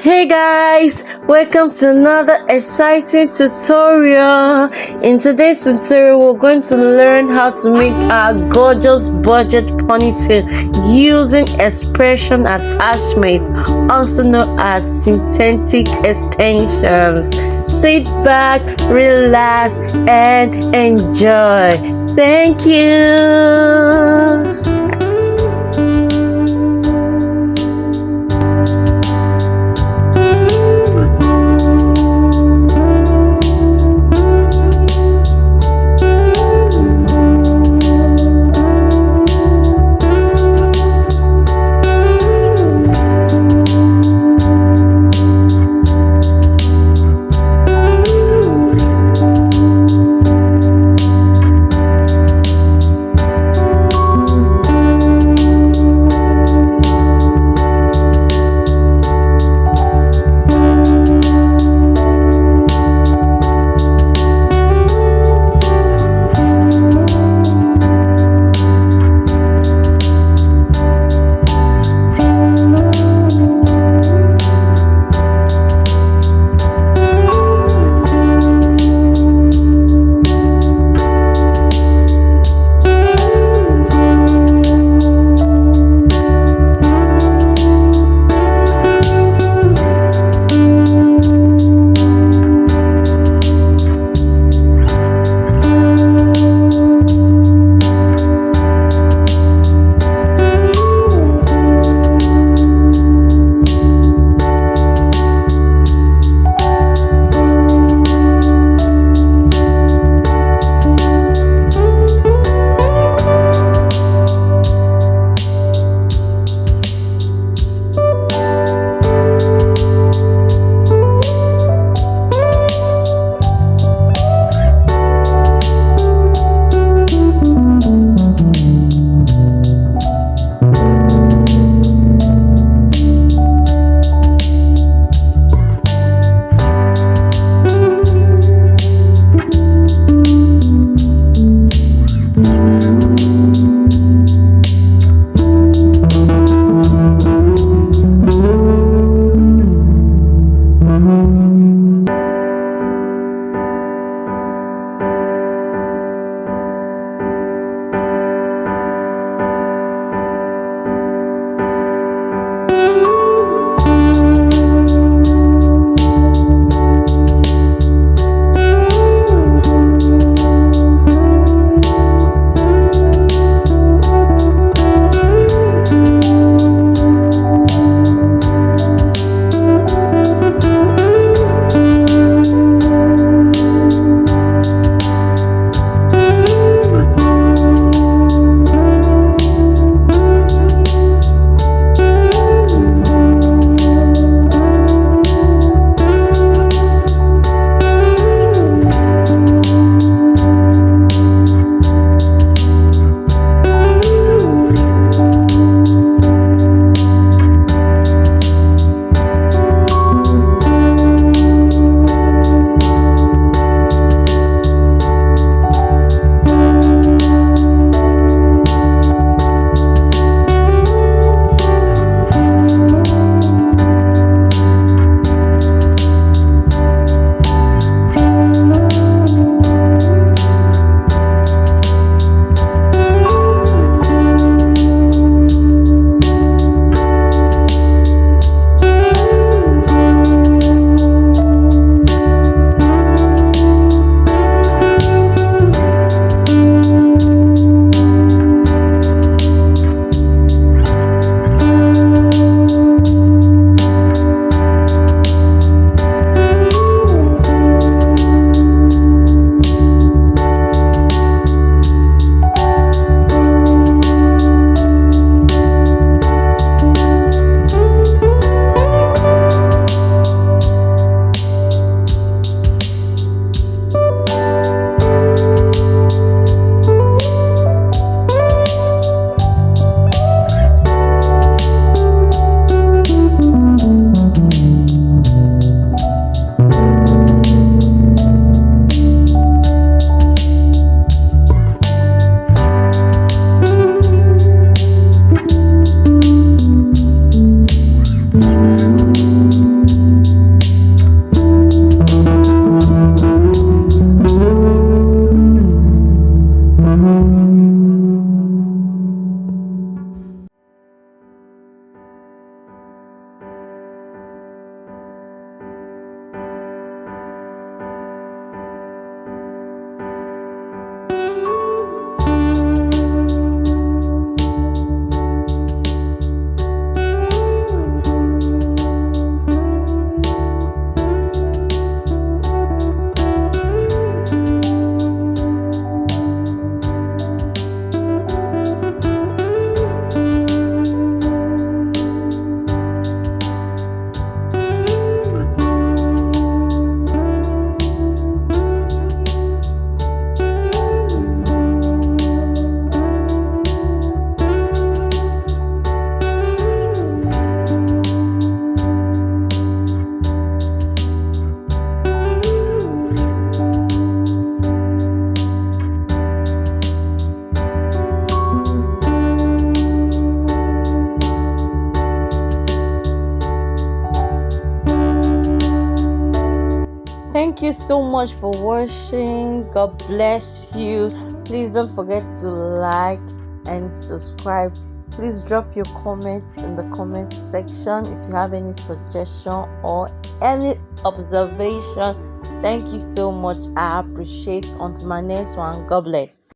Hey guys, welcome to another exciting tutorial. In today's tutorial, we're going to learn how to make our gorgeous budget ponytail using expression attachment, also known as synthetic extensions. Sit back, relax, and enjoy. Thank you. Thank you so much for watching. God bless you. Please don't forget to like and subscribe. Please drop your comments in the comment section if you have any suggestion or any observation. Thank you so much. I appreciate. Until my next one, God bless.